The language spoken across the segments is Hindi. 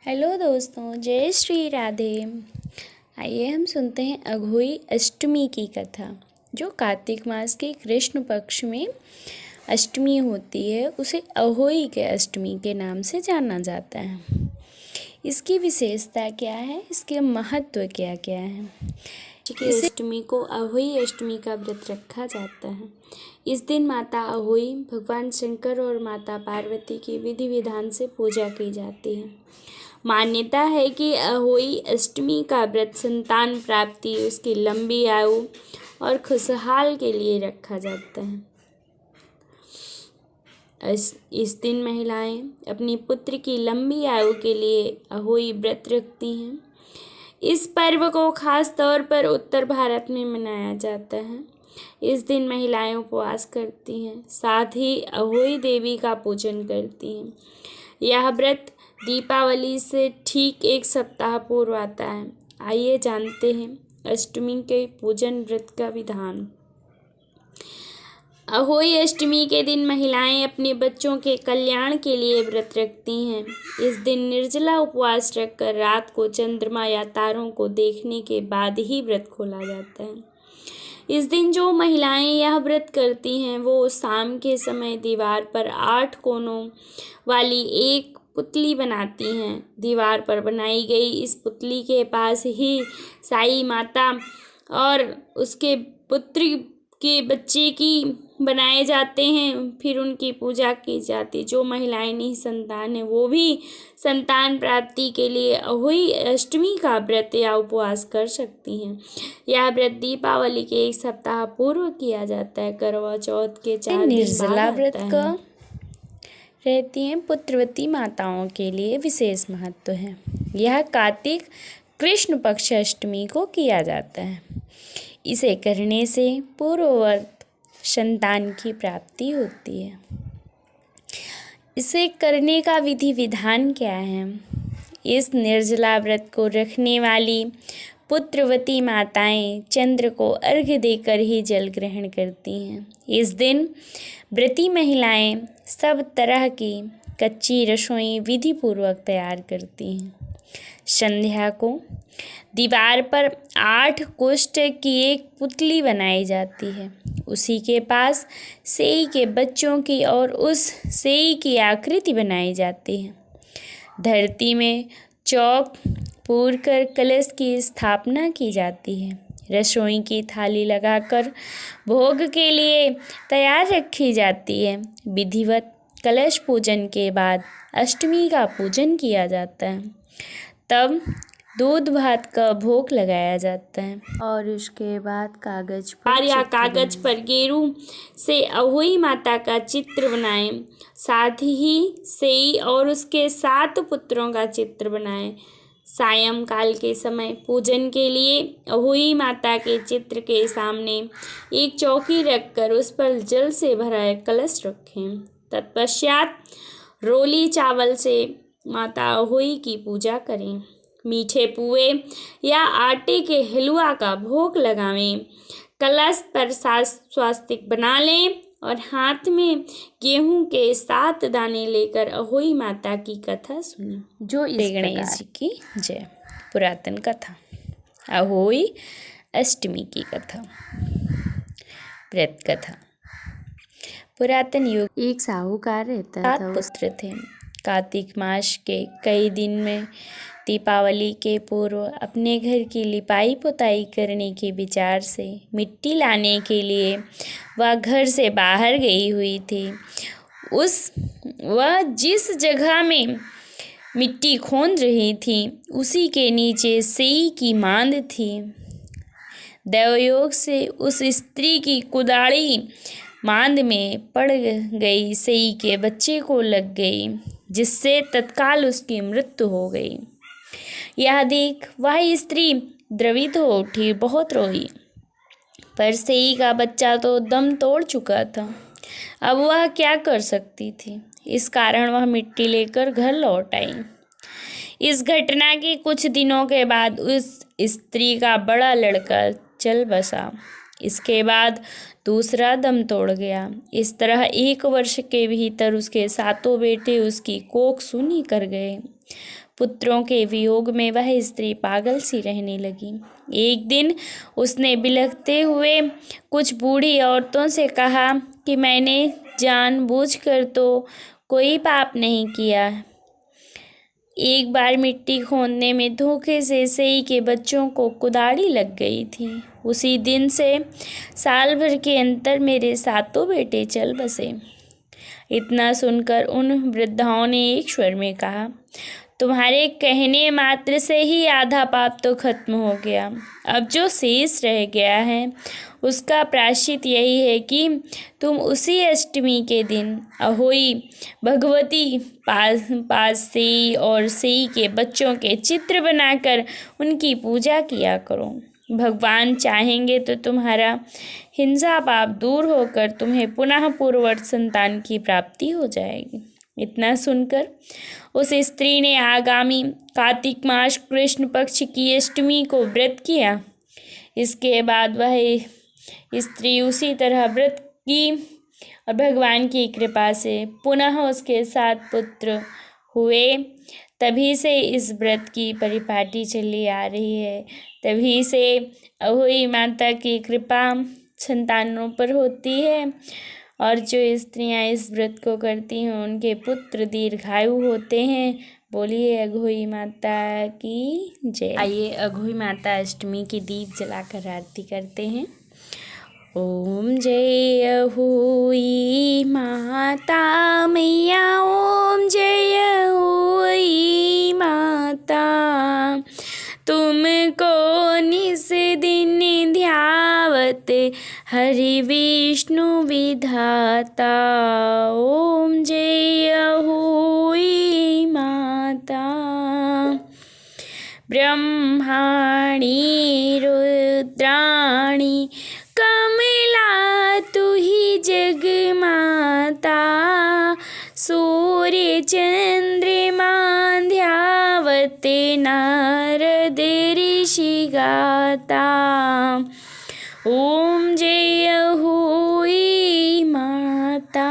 हेलो दोस्तों, जय श्री राधे। आइए हम सुनते हैं अघोई अष्टमी की कथा। जो कार्तिक मास के कृष्ण पक्ष में अष्टमी होती है उसे अहोई के अष्टमी के नाम से जाना जाता है। इसकी विशेषता क्या है, इसके महत्व क्या क्या है। इस अष्टमी को अहोई अष्टमी का व्रत रखा जाता है। इस दिन माता अहोई भगवान शंकर और माता पार्वती की विधि विधान से पूजा की जाती है। मान्यता है कि अहोई अष्टमी का व्रत संतान प्राप्ति, उसकी लंबी आयु और खुशहाल के लिए रखा जाता है। इस दिन महिलाएं अपनी पुत्र की लंबी आयु के लिए अहोई व्रत रखती हैं। इस पर्व को खास तौर पर उत्तर भारत में मनाया जाता है। इस दिन महिलाएं उपवास करती हैं, साथ ही अहोई देवी का पूजन करती हैं। यह व्रत दीपावली से ठीक एक सप्ताह पूर्व आता है। आइए जानते हैं अष्टमी के पूजन व्रत का विधान। अहोई अष्टमी के दिन महिलाएं अपने बच्चों के कल्याण के लिए व्रत रखती हैं। इस दिन निर्जला उपवास रखकर रात को चंद्रमा या तारों को देखने के बाद ही व्रत खोला जाता है। इस दिन जो महिलाएं यह व्रत करती हैं वो शाम के समय दीवार पर 8 कोनों वाली एक पुतली बनाती हैं। दीवार पर बनाई गई इस पुतली के पास ही साई माता और उसके पुत्री के बच्चे की बनाए जाते हैं। फिर उनकी पूजा की जाती। जो महिलाएं निसंतान हैं वो भी संतान प्राप्ति के लिए अहोई अष्टमी का व्रत या उपवास कर सकती हैं। यह व्रत दीपावली के एक सप्ताह पूर्व किया जाता है। करवा चौथ के 4 दिन बाद निर्जला व्रत आता का है। रहती हैं पुत्रवती माताओं के लिए विशेष महत्व है। यह कार्तिक कृष्ण पक्ष अष्टमी को किया जाता है। इसे करने से पूर्ववत संतान की प्राप्ति होती है। इसे करने का विधि विधान क्या है? इस निर्जला व्रत को रखने वाली पुत्रवती माताएं चंद्र को अर्घ्य देकर ही जल ग्रहण करती हैं। इस दिन व्रती महिलाएं सब तरह की कच्ची रसोई विधि पूर्वक तैयार करती हैं। संध्या को दीवार पर 8 कुष्ठ की एक पुतली बनाई जाती है। उसी के पास सेई के बच्चों की और उस सेई की आकृति बनाई जाती है। धरती में चौक पूर कर कलश की स्थापना की जाती है। रसोई की थाली लगाकर भोग के लिए तैयार रखी जाती है। विधिवत कलश पूजन के बाद अष्टमी का पूजन किया जाता है। तब दूध भात का भोग लगाया जाता है और उसके बाद कागज पर गेरू से अहोई माता का चित्र बनाएं। साथ ही सेई और उसके 7 पुत्रों का चित्र बनाएं। सायंकाल के समय पूजन के लिए अहोई माता के चित्र के सामने एक चौकी रखकर उस पर जल से भरा एक कलश रखें। तत्पश्चात रोली चावल से माता अहोई की पूजा करें। मीठे पुए या आटे के हलवा का भोग लगावें। कलश पर स्वास्तिक बना लें और हाथ में गेहूं के 7 दाने लेकर अहोई माता की कथा सुनें। जो इस गणेश जी की जय। पुरातन कथा अहोई अष्टमी की कथा। व्रत कथा। पुरातन युग एक साहूकार रहता था। 7 पुत्र थे। कार्तिक मास के कई दिन में दीपावली के पूर्व अपने घर की लिपाई पुताई करने के विचार से मिट्टी लाने के लिए वह घर से बाहर गई हुई थी। वह जिस जगह में मिट्टी खोद रही थी उसी के नीचे सेई की मांद थी। दैवयोग से उस स्त्री की कुदाड़ी मांद में पड़ गई। सेई के बच्चे को लग गई, जिससे तत्काल उसकी मृत्यु हो गई। यह देख वह स्त्री द्रवित हो उठी, बहुत रोई, पर सेई का बच्चा तो दम तोड़ चुका था। अब वह क्या कर सकती थी? इस कारण वह मिट्टी लेकर घर लौट आई। इस घटना के कुछ दिनों के बाद उस स्त्री का बड़ा लड़का चल बसा। इसके बाद दूसरा दम तोड़ गया। इस तरह 1 वर्ष के भीतर उसके 7 बेटे उसकी कोख सूनी कर गए। पुत्रों के वियोग में वह स्त्री पागल सी रहने लगी। एक दिन उसने बिलखते हुए कुछ बूढ़ी औरतों से कहा कि मैंने जानबूझकर तो कोई पाप नहीं किया। एक बार मिट्टी खोदने में धोखे से सेई के बच्चों को कुदाड़ी लग गई थी। उसी दिन से साल भर के अंतर मेरे सातों बेटे चल बसे। इतना सुनकर उन वृद्धाओं ने एक स्वर में कहा, तुम्हारे कहने मात्र से ही आधा पाप तो खत्म हो गया। अब जो शेष रह गया है उसका प्रायश्चित यही है कि तुम उसी अष्टमी के दिन अहोई भगवती पास सेई और सेई के बच्चों के चित्र बनाकर उनकी पूजा किया करो। भगवान चाहेंगे तो तुम्हारा हिंसा पाप दूर होकर तुम्हें पुनः पूर्ववत संतान की प्राप्ति हो जाएगी। इतना सुनकर उस स्त्री ने आगामी कार्तिक मास कृष्ण पक्ष की अष्टमी को व्रत किया। इसके बाद वह स्त्री उसी तरह व्रत की और भगवान की कृपा से पुनः उसके 7 पुत्र हुए। तभी से इस व्रत की परिपाटी चली आ रही है। तभी से अहोई माता की कृपा संतानों पर होती है और जो स्त्रियां इस व्रत को करती हैं उनके पुत्र दीर्घायु होते हैं। बोलिए अघोई माता की जय। आइए अघोई माता अष्टमी की दीप जलाकर आरती करते हैं। ओम जय अहोई माता मैया, ओम जय अहोई माता, तुमको निस दिन ध्यावत हरि विष्णु विधाता। ओम जय अहोई माता, ब्रह्माणी रुद्राणी कमला तुही जग माता, सूर्य चंद्रमा ध्यावते नारद ऋषि गाता। ओम जय अहोई माता,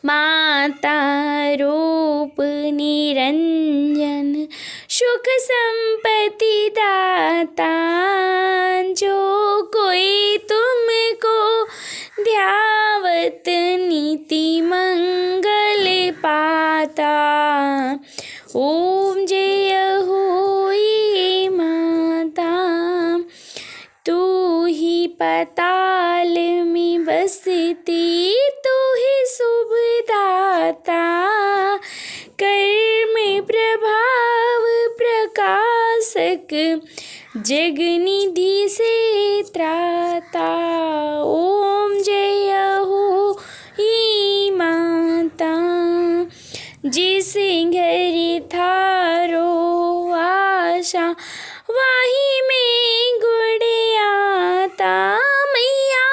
माता रूप निरंजन सुख संपत्ति दाता, जो कोई तुमको ध्यावत नीति मंगल पाता। ओम जय अहोई माता, तू ही पाताल में बसती, तू ही शुभ दाता, कर्म प्रभाव प्रकाशक जग निधि से त्राता। ओम जय अहोई माता, जिस घर थारो आशा वहीं में गुण आता, मैया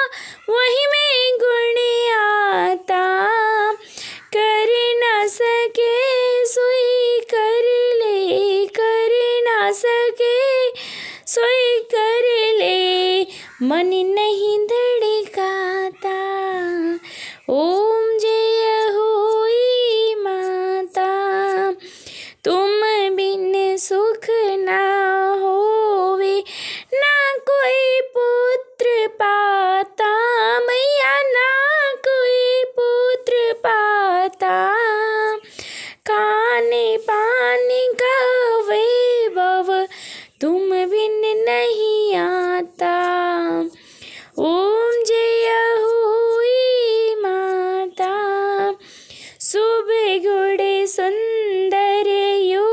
वहीं में गुण आता, कर न सके सोई कर ले, कर न सके सोई कर ले, मन नहीं धड़काता। ओम जय अहोई माता, तुम बिन सुख ना होवे, ना कोई पुत्र पाता, मैया ना कोई पुत्र पाता, खाने पानी का वैभव तुम बिन नहीं आता। ओम जय अहोई माता, शुभ गुण सुंदर यो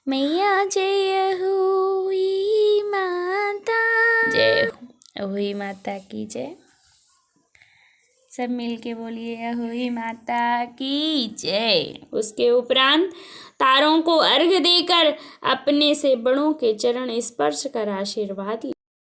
मैया जय हुई माता, जय हुई माता की जय। सब मिल के बोलिए हुई माता की जय। उसके उपरांत तारों को अर्घ देकर अपने से बड़ों के चरण स्पर्श कर आशीर्वाद